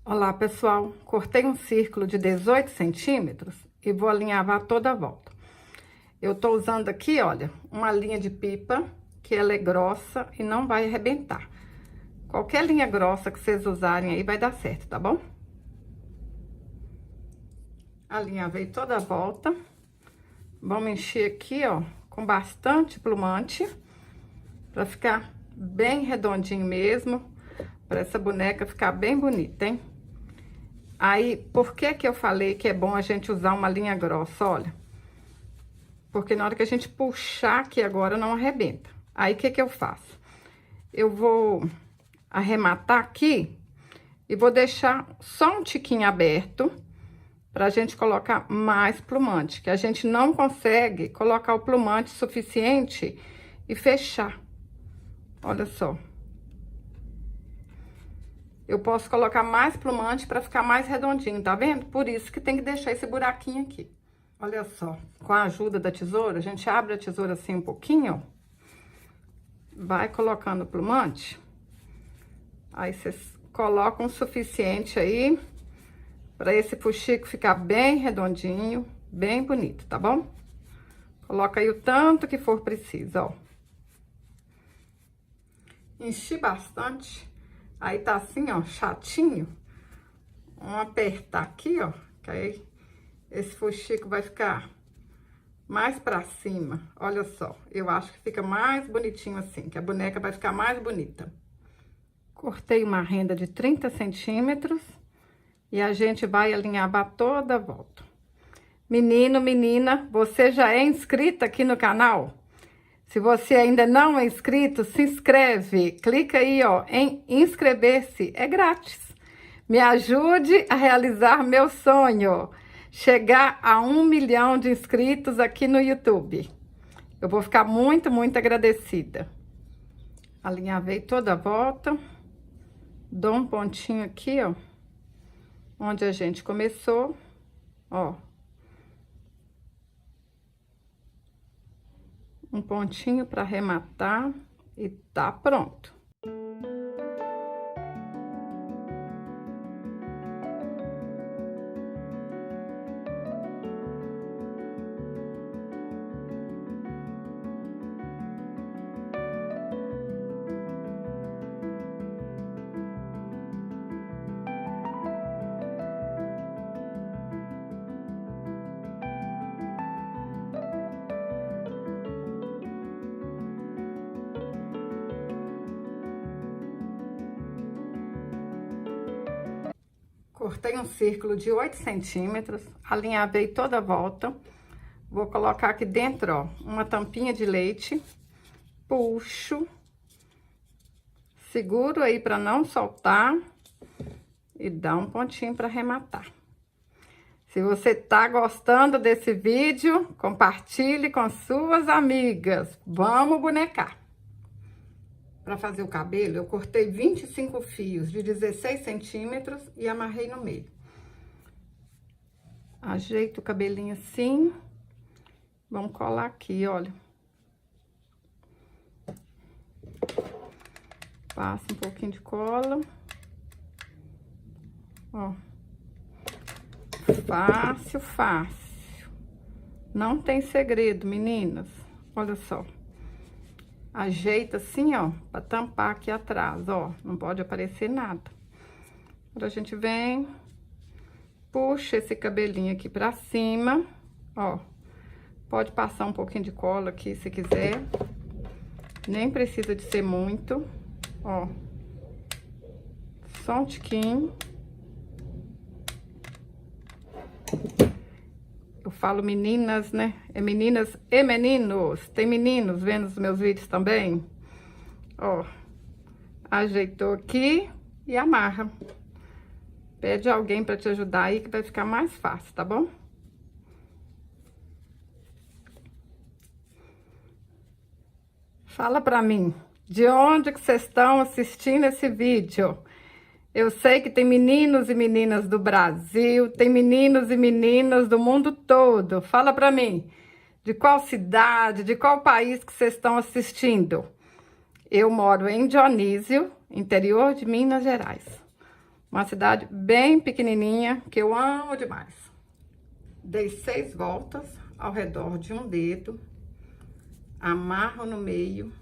Olá, pessoal. Cortei um círculo de 18 centímetros e vou alinhavar toda a volta. Eu tô usando aqui, olha, uma linha de pipa, que ela é grossa e não vai arrebentar. Qualquer linha grossa que vocês usarem aí vai dar certo, tá bom? Alinhavei toda a volta. Vamos encher aqui, ó, com bastante plumante, pra ficar bem redondinho mesmo, pra essa boneca ficar bem bonita, hein? Aí, por que que eu falei que é bom a gente usar uma linha grossa? Olha, porque na hora que a gente puxar aqui agora, não arrebenta. Aí, o que que eu faço? Eu vou arrematar aqui e vou deixar só um tiquinho aberto pra gente colocar mais plumante, que a gente não consegue colocar o plumante suficiente e fechar. Olha só. Eu posso colocar mais plumante para ficar mais redondinho, tá vendo? Por isso que tem que deixar esse buraquinho aqui. Olha só, com a ajuda da tesoura, a gente abre a tesoura assim um pouquinho, ó. Vai colocando o plumante. Aí vocês colocam o suficiente aí para esse fuxico ficar bem redondinho, bem bonito, tá bom? Coloca aí o tanto que for preciso, ó. Enchi bastante. Aí tá assim, ó, chatinho. Vamos apertar aqui, ó, que aí esse fuxico vai ficar mais pra cima. Olha só, eu acho que fica mais bonitinho assim, que a boneca vai ficar mais bonita. Cortei uma renda de 30 centímetros e a gente vai alinhavar toda a volta. Menino, menina, você já é inscrita aqui no canal? Se você ainda não é inscrito, se inscreve. Clica aí, ó, em inscrever-se. É grátis. Me ajude a realizar meu sonho. Chegar a 1 milhão de inscritos aqui no YouTube. Eu vou ficar muito, muito agradecida. Alinhavei toda a volta. Dou um pontinho aqui, ó. Onde a gente começou. Ó. Um pontinho para arrematar e tá pronto. Cortei um círculo de 8 centímetros, alinhavei toda a volta. Vou colocar aqui dentro, ó, uma tampinha de leite. Puxo. Seguro aí para não soltar. E dá um pontinho para arrematar. Se você tá gostando desse vídeo, compartilhe com suas amigas. Vamos bonecar. Para fazer o cabelo, eu cortei 25 fios de 16 centímetros e amarrei no meio. Ajeito o cabelinho assim. Vamos colar aqui, olha. Passa um pouquinho de cola. Ó. Fácil, fácil. Não tem segredo, meninas. Olha só. Ajeita assim, ó, pra tampar aqui atrás, ó. Não pode aparecer nada. Agora a gente vem, puxa esse cabelinho aqui pra cima, ó. Pode passar um pouquinho de cola aqui, se quiser. Nem precisa de ser muito, ó. Só um tiquinho. Eu falo meninas, né? É meninas e meninos. Tem meninos vendo os meus vídeos também? Ó, ajeitou aqui e amarra. Pede alguém pra te ajudar aí que vai ficar mais fácil, tá bom? Fala pra mim, de onde que vocês estão assistindo esse vídeo? Eu sei que tem meninos e meninas do Brasil, tem meninos e meninas do mundo todo. Fala pra mim, de qual cidade, de qual país que vocês estão assistindo? Eu moro em Dionísio, interior de Minas Gerais. Uma cidade bem pequenininha, que eu amo demais. Dei 6 voltas ao redor de um dedo, amarro no meio,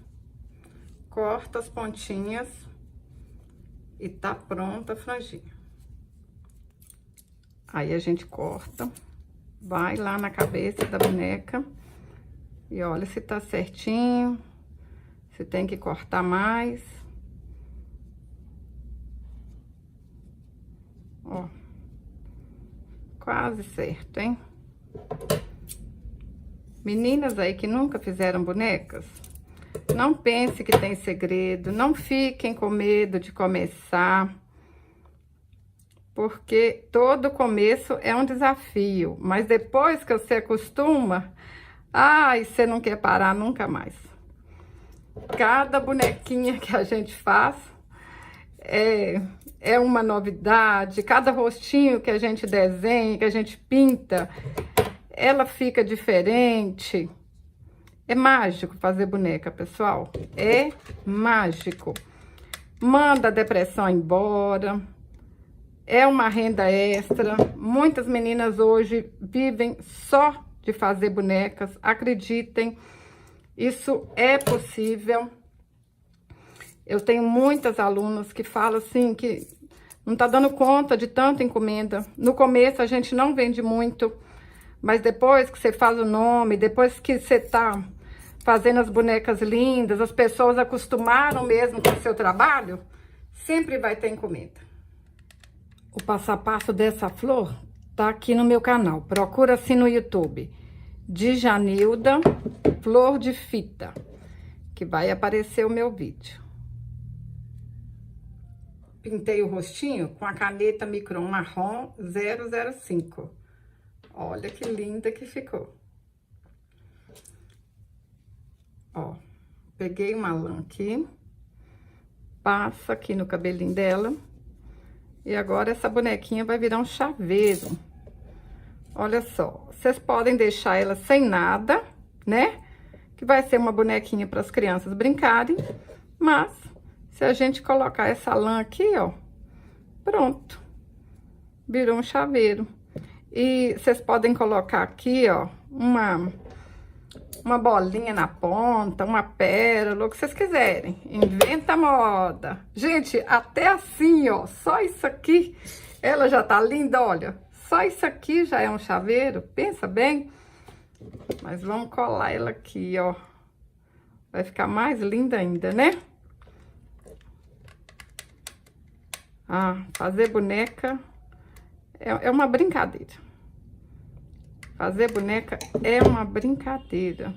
corto as pontinhas e tá pronta a franjinha. Aí a gente corta, vai lá na cabeça da boneca e olha se tá certinho, se tem que cortar mais. Ó, quase certo, hein? Meninas aí que nunca fizeram bonecas, não pense que tem segredo, não fiquem com medo de começar, porque todo começo é um desafio, mas depois que você acostuma, ai, você não quer parar nunca mais. Cada bonequinha que a gente faz é uma novidade, cada rostinho que a gente desenha, que a gente pinta, ela fica diferente. É mágico fazer boneca, pessoal. É mágico. Manda a depressão embora. É uma renda extra. Muitas meninas hoje vivem só de fazer bonecas. Acreditem, isso é possível. Eu tenho muitas alunas que falam assim que não tá dando conta de tanta encomenda. No começo a gente não vende muito, mas depois que você faz o nome, depois que você tá fazendo as bonecas lindas, as pessoas acostumaram mesmo com o seu trabalho, sempre vai ter encomenda. O passo a passo dessa flor tá aqui no meu canal. Procura assim no YouTube. Djanilda Flor de Fita, que vai aparecer o meu vídeo. Pintei o rostinho com a caneta Micron Marrom 005. Olha que linda que ficou. Ó, peguei uma lã aqui, passa aqui no cabelinho dela. E agora essa bonequinha vai virar um chaveiro. Olha só, vocês podem deixar ela sem nada, né? Que vai ser uma bonequinha para as crianças brincarem. Mas, se a gente colocar essa lã aqui, ó, pronto. Virou um chaveiro. E vocês podem colocar aqui, ó, uma bolinha na ponta, uma pérola, o que vocês quiserem. Inventa moda. Gente, até assim, ó, só isso aqui, ela já tá linda, olha. Só isso aqui já é um chaveiro, pensa bem. Mas vamos colar ela aqui, ó. Vai ficar mais linda ainda, né? Ah, fazer boneca é uma brincadeira. Fazer boneca é uma brincadeira.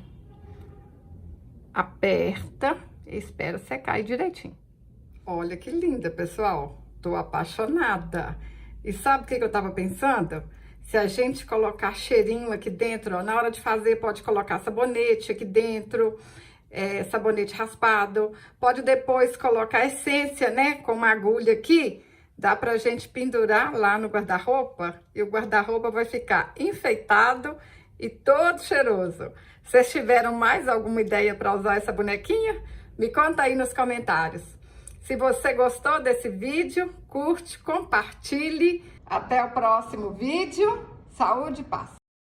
Aperta e espera secar direitinho. Olha que linda, pessoal. Tô apaixonada. E sabe o que eu tava pensando? Se a gente colocar cheirinho aqui dentro, ó, na hora de fazer, pode colocar sabonete aqui dentro, sabonete raspado. Pode depois colocar essência, né? Com uma agulha aqui. Dá pra gente pendurar lá no guarda-roupa e o guarda-roupa vai ficar enfeitado e todo cheiroso. Vocês tiveram mais alguma ideia para usar essa bonequinha? Me conta aí nos comentários. Se você gostou desse vídeo, curte, compartilhe. Até o próximo vídeo. Saúde e paz.